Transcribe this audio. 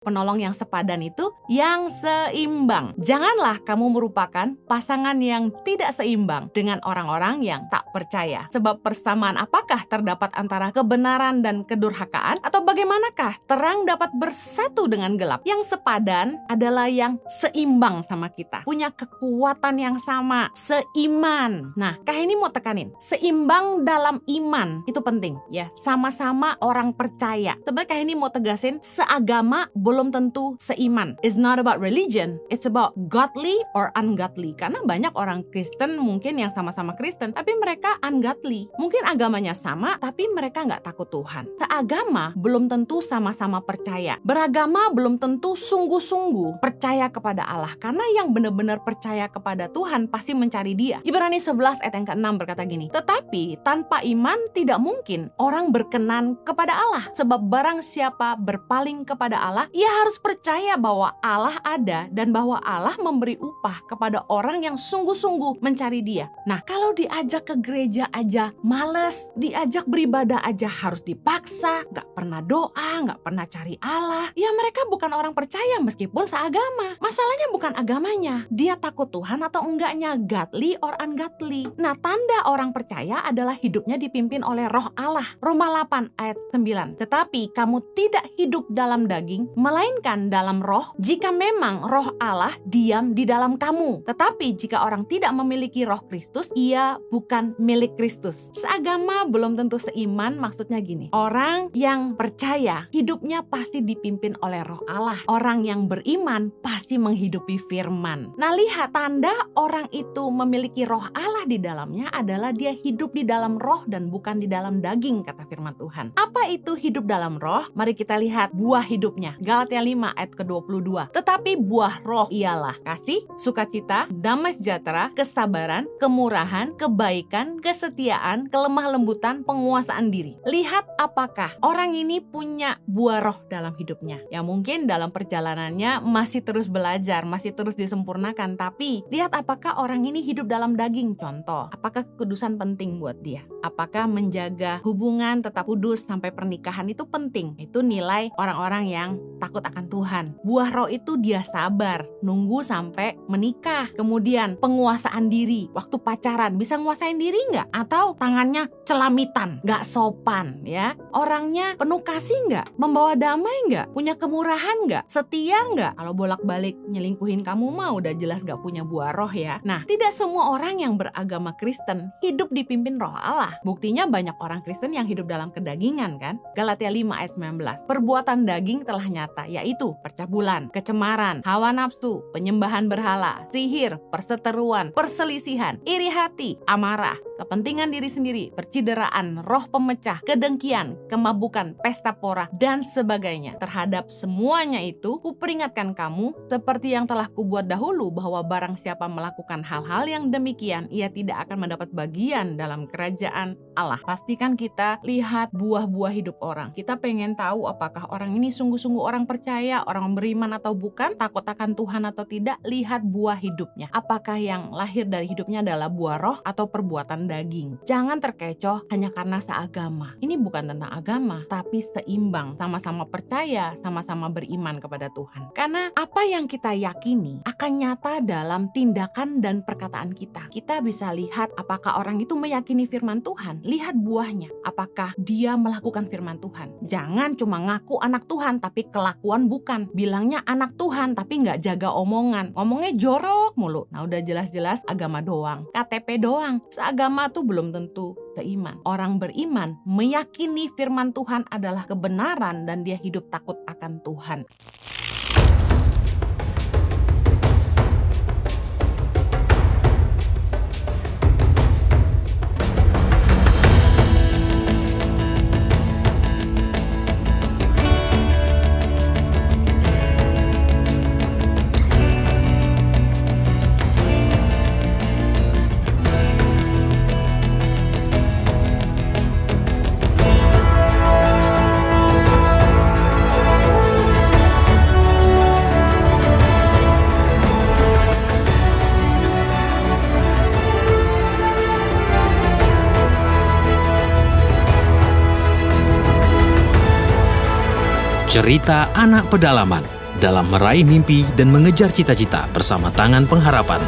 Penolong yang sepadan itu yang seimbang. Janganlah kamu merupakan pasangan yang tidak seimbang dengan orang-orang yang tak percaya. Sebab persamaan apakah terdapat antara kebenaran dan kedurhakaan? Atau bagaimanakah terang dapat bersatu dengan gelap? Yang sepadan adalah yang seimbang sama kita, punya kekuatan yang sama, seiman. Nah, Kak ini mau tekanin, seimbang dalam iman itu penting ya, sama-sama orang percaya. Sebenarnya Kak ini mau tegasin, seagama belum tentu seiman. It's not about religion, it's about godly or ungodly. Karena banyak orang Kristen mungkin yang sama-sama Kristen, tapi mereka ungodly. Mungkin agamanya sama, tapi mereka nggak takut Tuhan. Seagama belum tentu sama-sama percaya. Beragama belum tentu sungguh-sungguh percaya kepada Allah. Karena yang benar-benar percaya kepada Tuhan pasti mencari Dia. Ibrani 11 ayat yang ke-6 berkata gini, tetapi tanpa iman tidak mungkin orang berkenan kepada Allah. Sebab barang siapa berpaling kepada Allah, ia harus percaya bahwa Allah ada dan bahwa Allah memberi upah kepada orang yang sungguh-sungguh mencari Dia. Nah, kalau diajak ke gereja aja males, diajak beribadah aja harus dipaksa, gak pernah doa, gak pernah cari Allah, ya mereka bukan orang percaya meskipun seagama. Masalahnya bukan agamanya, dia takut Tuhan atau enggaknya, godly or ungodly. Nah, tanda orang percaya adalah hidupnya dipimpin oleh Roh Allah. Roma 8 ayat 9. Tetapi kamu tidak hidup dalam daging, melainkan dalam roh, jika memang roh Allah diam di dalam kamu. Tetapi jika orang tidak memiliki roh Kristus, ia bukan milik Kristus. Seagama belum tentu seiman, maksudnya gini, orang yang percaya hidupnya pasti dipimpin oleh roh Allah. Orang yang beriman pasti menghidupi firman. Nah, lihat, tanda orang itu memiliki roh Allah di dalamnya adalah dia hidup di dalam roh dan bukan di dalam daging, kata firman Tuhan. Apa itu hidup dalam roh? Mari kita lihat buah hidupnya. Galatia 5 ayat ke-22. Tetapi buah roh ialah kasih, sukacita, damai sejahtera, kesabaran, kemurahan, kebaikan, kesetiaan, kelemah lembutan, penguasaan diri. Lihat apakah orang ini punya buah roh dalam hidupnya. Ya mungkin dalam perjalanannya masih terus belajar, masih terus disempurnakan, tapi lihat apakah orang ini hidup dalam daging. Contoh, apakah kekudusan penting buat dia? Apakah menjaga hubungan tetap kudus sampai pernikahan itu penting? Itu nilai orang-orang yang takut akan Tuhan. Buah roh itu dia sabar, nunggu sampai menikah. Kemudian penguasaan diri, waktu pacaran bisa nguasain diri nggak? Atau tangannya celamitan, nggak sopan ya? Orangnya penuh kasih nggak? Membawa damai nggak? Punya kemurahan nggak? Setia nggak? Kalau bolak-balik nyelingkuhin kamu mah udah jelas nggak punya buah roh ya. Nah, tidak semua orang yang beragama Kristen hidup dipimpin roh Allah. Buktinya banyak orang Kristen yang hidup dalam kedagingan kan? Galatia 5 ayat 19. Perbuatan daging telah nyata, yaitu percabulan, kecemaran, hawa nafsu, penyembahan berhala, sihir, perseteruan, perselisihan, iri hati, amarah, kepentingan diri sendiri, percideraan, roh pemecah, kedengkian, kemabukan, pesta pora, dan sebagainya. Terhadap semuanya itu, kuperingatkan kamu seperti yang telah kubuat dahulu, bahwa barang siapa melakukan hal-hal yang demikian, ia tidak akan mendapat bagian dalam kerajaan Allah. Pastikan kita lihat buah-buah hidup orang. Kita pengen tahu apakah orang ini sungguh-sungguh orang percaya, orang beriman atau bukan, takut akan Tuhan atau tidak. Lihat buah hidupnya. Apakah yang lahir dari hidupnya adalah buah roh atau perbuatan daging. Jangan terkecoh hanya karena seagama. Ini bukan tentang agama, tapi seimbang, sama-sama percaya, sama-sama beriman kepada Tuhan. Karena apa yang kita yakini akan nyata dalam tindakan dan perkataan kita. Kita bisa lihat apakah orang itu meyakini firman Tuhan. Lihat buahnya. Apakah dia melakukan firman Tuhan. Jangan cuma ngaku anak Tuhan, tapi kelakuan bukan. Bilangnya anak Tuhan, tapi nggak jaga omongan. Ngomongnya jorok mulu. Nah, udah jelas-jelas agama doang. KTP doang. Seagama tuh belum tentu seiman. Orang beriman meyakini firman Tuhan adalah kebenaran dan dia hidup takut akan Tuhan. Cerita anak pedalaman dalam meraih mimpi dan mengejar cita-cita bersama Tangan Pengharapan.